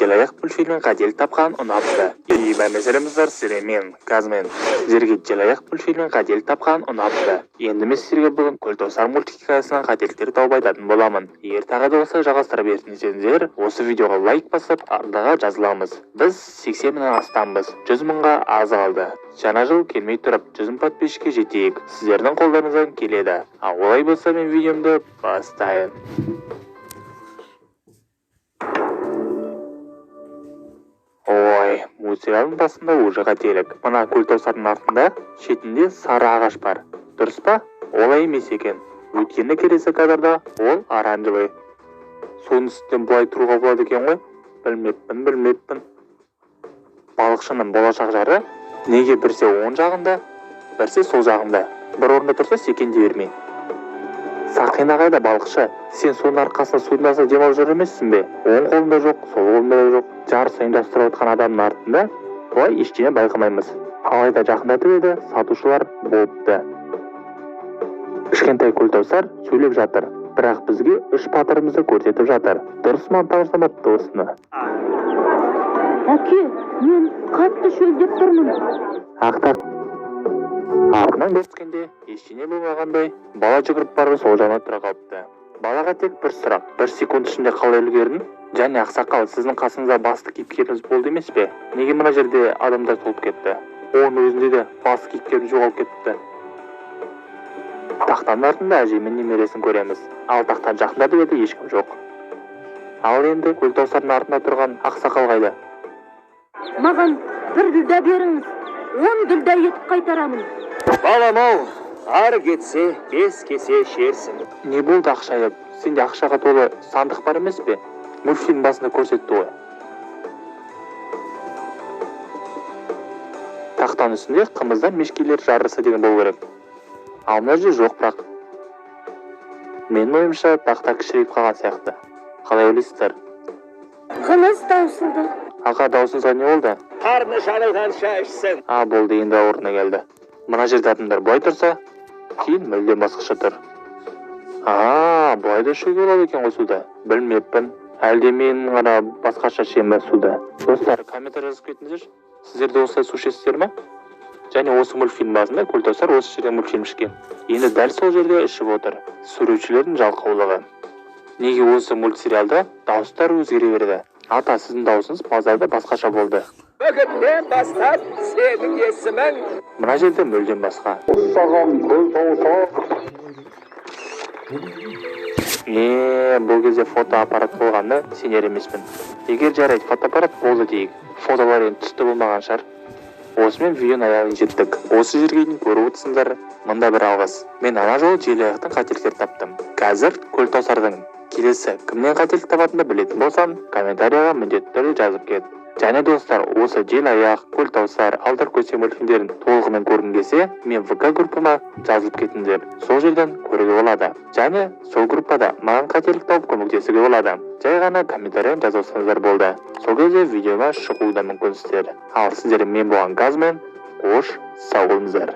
Желаяқ мультфильмін қателік тапқан ұнапты. Мәселеміздер сіздермен, Газмен. Сіздерге Желаяқ мультфильмін қателік тапқан ұнапты. Енді мен сіздерге бүгін Көлтауысар мультхикаясынан қателіктер тауып айтатын боламын. Егер тағы да осылай жалғастыра берсеңіздер, осы видеоға лайк басып, артындағы жазыламыз. Біз 80 мыңнан астамбыз. 100 мыңға аз қалды. Жаңа жыл келмей тұрып, 100 мың подписчикке жетейік. Сіздердің қолдарыңыздан келеді. Олай болса мен видеомды бастайын. Ой, мультсериалдың басында уже қателік. Мына Көлтауысардың артында шетінде сары ағаш бар. Дұрыс па? Олай емес екен. Өйткені келесі кадрда ол оранжевый. Соның үстінен бұлай тұруға болады екен ғой? Білмеппін. Балықшының болашақ жары неге бірсе оң жағында, бірсе сол жағында. Бір орында тұрса секенде бермей. Сақина қайда балықшы? Сен соның арқасында судың демалып жүр емессің бе? Оң қолында жоқ, сол қолында да жоқ. Жарыс ұйымдастырып отқан адамның артында бұлай ештеңе байқамаймыз. Алайда жақындатып еді, сатушылар болыпты. Кішкентай Көлтауысар сөйлеп жатыр, бірақ бізге үш батырымызды көрсетіп жатыр. Дұрыс монтаждамапты осыны. Әке, мен қатты шөлдеп тұрмын. Ақтар. Артынан көріскенде ештеңе болмағандай, бала жүгіріп барып сол жағына тұра қалыпты. Балаға тек бір сұрақ, 1 секунд ішінде қалай үлгердің? Және ақсақал, сіздің қасыңызда басты кейіпкеріңіз болды емес пе? Неге мына жерде адамдар толып кетті? Оның өзінде де басты кейіпкеріміз жоғалып кетті. Тақтаның артында әже мен немересін көреміз. Ал тақтан жақындатып еді ешкім жоқ. Ал енді Көлтауысардың артында тұрған ақсақал қайда? Маған бір дүлда беріңіз. 10 дүлда етіп қайтарамын. Балам-ау, ары кетсе 5 кесе шерсің. Не болды ақшайып? Сенде ақшаға толы сандық бар емес пе? Мультфильм басында көрсетті ғой. Тақтан үстінде қымыздан мешкелер жарысы деген болу керек. Ал мына жерде жоқ бірақ. Менің ойымша тақта кішірейіп қалған сияқты. Қалай ойлайсыздар? Қымыз таусылды. Аға, даусыңызға не болды? Қарны жарылғанша ішсін. Болды, енді орнына келді. Мына жерде адамдар былай тұрса, кейін мүлдем басқаша тұр. Былай да ішуге болады екен ғой суда. Білмеппін. Әлде мен ғана басқаша ішемін бе суда? Достар, комментарий жазып кетіңіздер. Сіздер де осылай су ішесіздер ме? Және осы мультфильм басында Көлтауысар осы жерде мультфильм ішкен. Енді дәл сол жерде ішіп отыр. Суретшілердің жалқаулығы. Неге осы мультсериалда дауыстар өзгере берді? Ата, сіздің даусыңыз базарда басқаша болды. Бүгіннен бастап сенің есімің. Мына жерде мүлдем басқа. Саған Көлтауысар. Бұл кезде фотоаппарат болғанды сенер емеспін. Егер жарайды фотоаппарат болды дейік. Фотолар енді түсті болмаған шығар. Осымен видеоның аяғына жеттік. Осы жерге дейін көріп отырсыңдар, мында бір алғыс. Мен ана жолы Желаяқтың қателіктер таптым. Қазір Көлтауысардың келесі кімнен қателік табатынды білетін болсаң, комментарияға міндетті түрде жазып кет. Және достар, осы Желаяқ, Көлтауысар, Алдаркөсе мультфильмдерін толығымен көргің келсе, мен ВК группама жазылып кетіңдер. Сол жерден көруге болады. Және сол группада маған қателік тауып көмектесуге болады. Жай ғана комментарияны жазылсаңыздар болды. Сол кезде видеоға шығуы да мүмкінсіздер. Ал сіздер мен болған Газмен, қош сау болыңыздар.